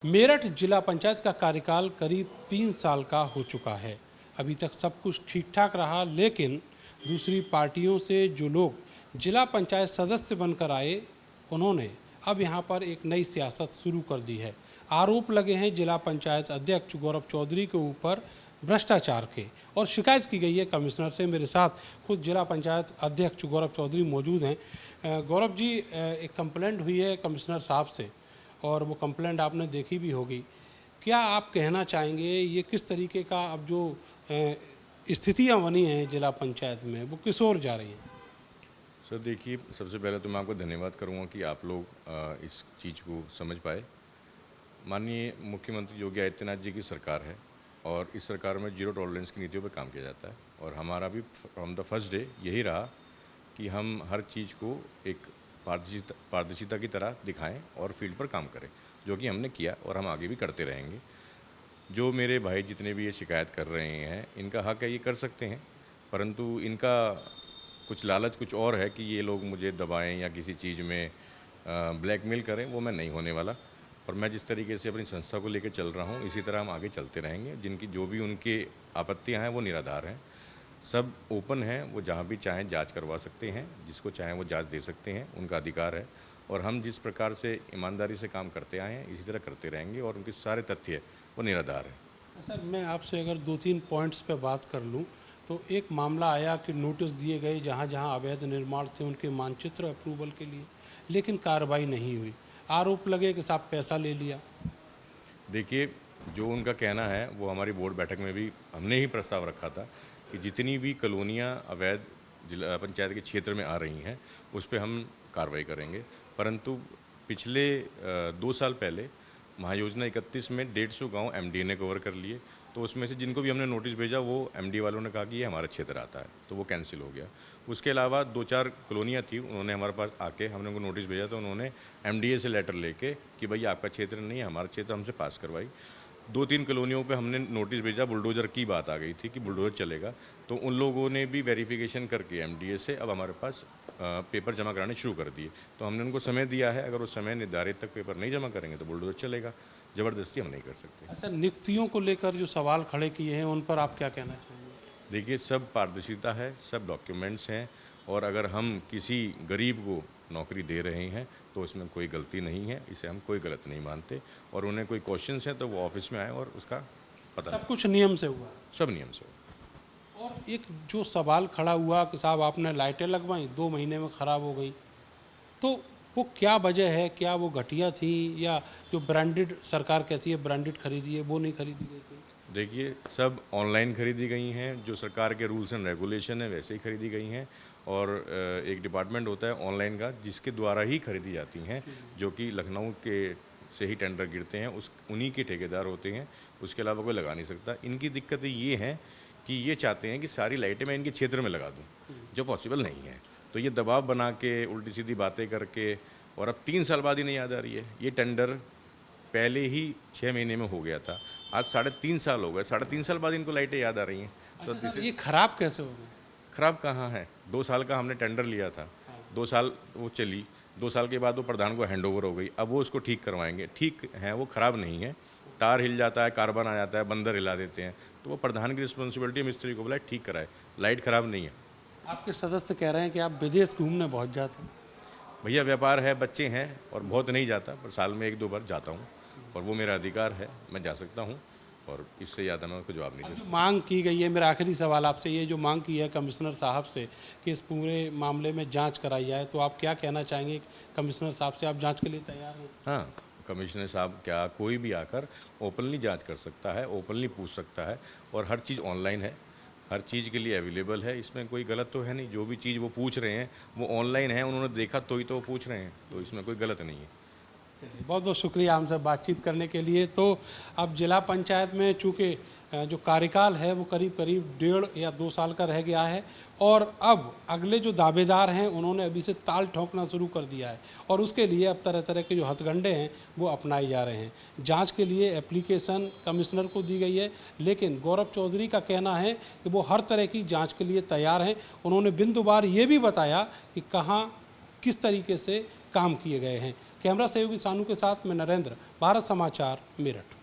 मेरठ जिला पंचायत का कार्यकाल करीब 3 साल का हो चुका है। अभी तक सब कुछ ठीक ठाक रहा, लेकिन दूसरी पार्टियों से जो लोग जिला पंचायत सदस्य बनकर आए, उन्होंने अब यहाँ पर एक नई सियासत शुरू कर दी है। आरोप लगे हैं जिला पंचायत अध्यक्ष गौरव चौधरी के ऊपर भ्रष्टाचार के, और शिकायत की गई है कमिश्नर से। मेरे साथ खुद जिला पंचायत अध्यक्ष गौरव चौधरी मौजूद हैं। गौरव जी, एक कंप्लेंट हुई है कमिश्नर साहब से, और वो कंप्लेंट आपने देखी भी होगी। क्या आप कहना चाहेंगे, ये किस तरीके का अब जो स्थितियां बनी हैं जिला पंचायत में, वो किस ओर जा रही हैं? सर देखिए, सबसे पहले तो मैं आपको धन्यवाद करूंगा कि आप लोग इस चीज़ को समझ पाए। माननीय मुख्यमंत्री योगी आदित्यनाथ जी की सरकार है, और इस सरकार में जीरो टॉलरेंस की नीतियों पर काम किया जाता है। और हमारा भी फ्रॉम द फर्स्ट डे यही रहा कि हम हर चीज़ को एक पारदर्शिता की तरह दिखाएं और फील्ड पर काम करें, जो कि हमने किया और हम आगे भी करते रहेंगे। जो मेरे भाई जितने भी ये शिकायत कर रहे हैं, इनका हक है, ये कर सकते हैं, परंतु इनका कुछ लालच कुछ और है कि ये लोग मुझे दबाएं या किसी चीज़ में ब्लैकमेल करें। वो मैं नहीं होने वाला। और मैं जिस तरीके से अपनी संस्था को लेकर चल रहा हूँ, इसी तरह हम आगे चलते रहेंगे। जिनकी जो भी उनके आपत्तियाँ हैं वो निराधार हैं, सब ओपन हैं। वो जहाँ भी चाहें जांच करवा सकते हैं, जिसको चाहें वो जांच दे सकते हैं, उनका अधिकार है। और हम जिस प्रकार से ईमानदारी से काम करते आए हैं, इसी तरह करते रहेंगे, और उनके सारे तथ्य वो निराधार हैं। सर, मैं आपसे अगर 2-3 पॉइंट्स पे बात कर लूँ, तो एक मामला आया कि नोटिस दिए गए जहाँ जहाँ अवैध निर्माण थे उनके मानचित्र अप्रूवल के लिए, लेकिन कार्रवाई नहीं हुई। आरोप लगे कि साहब पैसा ले लिया। देखिए, जो उनका कहना है वो हमारी बोर्ड बैठक में भी हमने ही प्रस्ताव रखा था कि जितनी भी कॉलोनियाँ अवैध जिला पंचायत के क्षेत्र में आ रही हैं, उस पे हम कार्रवाई करेंगे। परंतु पिछले 2 साल पहले महायोजना 31 में 150 गांव एमडीए ने कवर कर लिए। तो उसमें से जिनको भी हमने नोटिस भेजा, वो एमडीए वालों ने कहा कि ये हमारा क्षेत्र आता है, तो वो कैंसिल हो गया। उसके अलावा 2-4 कॉलोनियाँ थी, उन्होंने हमारे पास आके, हमने उनको नोटिस भेजा तो उन्होंने एमडीए से लेटर लेके कि भाई आपका क्षेत्र नहीं है, हमारा क्षेत्र, हमसे पास करवाई। 2-3 कॉलोनियों पे हमने नोटिस भेजा, बुलडोज़र की बात आ गई थी कि बुलडोज़र चलेगा, तो उन लोगों ने भी वेरिफिकेशन करके एमडीए से अब हमारे पास पेपर जमा कराने शुरू कर दिए। तो हमने उनको समय दिया है, अगर उस समय निर्धारित तक पेपर नहीं जमा करेंगे तो बुलडोज़र चलेगा। ज़बरदस्ती हम नहीं कर सकते। सर, नियुक्तियों को लेकर जो सवाल खड़े किए हैं, उन पर आप क्या कहना चाहेंगे? देखिए, सब पारदर्शिता है, सब डॉक्यूमेंट्स हैं, और अगर हम किसी गरीब को नौकरी दे रहे हैं तो इसमें कोई गलती नहीं है, इसे हम कोई गलत नहीं मानते। और उन्हें कोई क्वेश्चंस हैं तो वो ऑफिस में आए और उसका पता सब कुछ नियम से हुआ। सब नियम से हो। और एक जो सवाल खड़ा हुआ कि साहब आपने लाइटें लगवाई, 2 महीने में ख़राब हो गई, तो वो क्या वजह है? क्या वो घटिया थी, या जो ब्रांडेड सरकार कहती है ब्रांडेड खरीदी है, वो नहीं खरीदी गई थी? देखिए, सब ऑनलाइन खरीदी गई हैं, जो सरकार के रूल्स एंड रेगुलेशन है वैसे ही खरीदी गई हैं। और एक डिपार्टमेंट होता है ऑनलाइन का, जिसके द्वारा ही खरीदी जाती हैं, जो कि लखनऊ के से ही टेंडर गिरते हैं, उन्हीं के ठेकेदार होते हैं, उसके अलावा कोई लगा नहीं सकता। इनकी दिक्कतें ये हैं कि ये चाहते हैं कि सारी लाइटें मैं इनके क्षेत्र में लगा दूँ, जो पॉसिबल नहीं है। तो ये दबाव बना के, उल्टी सीधी बातें करके, और अब 3 साल बाद ही नहीं याद आ रही है। ये टेंडर पहले ही 6 महीने में हो गया था, आज 3.5 साल हो गए। 3.5 साल बाद इनको लाइटें याद आ रही हैं। तो अच्छा सर, ये खराब कैसे हो गई? खराब कहाँ है? 2 साल का हमने टेंडर लिया था, 2 साल वो चली, 2 साल के बाद वो प्रधान को हैंडओवर हो गई। अब वो उसको ठीक करवाएंगे। ठीक है, वो ख़राब नहीं है। तार हिल जाता है, कार्बन आ जाता है, बंदर हिला देते हैं, तो वो प्रधान की रिस्पॉन्सिबिलिटी है मिस्त्री को बुलाए ठीक कराए। लाइट ख़राब नहीं है। आपके सदस्य कह रहे हैं कि आप विदेश घूमने बहुत जाते हैं। भैया, व्यापार है, बच्चे हैं, और बहुत नहीं जाता, पर साल में 1-2 बार जाता हूँ, और वो मेरा अधिकार है, मैं जा सकता हूँ। और इससे ज़्यादा मैं उसको जवाब नहीं दे सकता। मांग की गई है, मेरा आखिरी सवाल आपसे, ये जो मांग की है कमिश्नर साहब से कि इस पूरे मामले में जांच कराई जाए, तो आप क्या कहना चाहेंगे कमिश्नर साहब से? आप जांच के लिए तैयार हैं? हाँ, कमिश्नर साहब क्या, कोई भी आकर ओपनली जांच कर सकता है, ओपनली पूछ सकता है, और हर चीज़ ऑनलाइन है, हर चीज़ के लिए अवेलेबल है। इसमें कोई गलत तो है नहीं। जो भी चीज़ वो पूछ रहे हैं वो ऑनलाइन है, उन्होंने देखा तो ही तो वो पूछ रहे हैं, तो इसमें कोई गलत नहीं है। चलिए, बहुत बहुत शुक्रिया हमसे बातचीत करने के लिए। तो अब जिला पंचायत में चूँकि जो कार्यकाल है वो करीब करीब 1.5 या 2 साल का रह गया है, और अब अगले जो दावेदार हैं उन्होंने अभी से ताल ठोंकना शुरू कर दिया है, और उसके लिए अब तरह तरह के जो हथकंडे हैं वो अपनाए जा रहे हैं। जांच के लिए एप्लीकेशन कमिश्नर को दी गई है, लेकिन गौरव चौधरी का कहना है कि वो हर तरह की जाँच के लिए तैयार हैं। उन्होंने बिंदुवार ये भी बताया कि कहाँ किस तरीके से काम किए गए हैं। कैमरा सहयोगी सानू के साथ मैं नरेंद्र, भारत समाचार, मेरठ।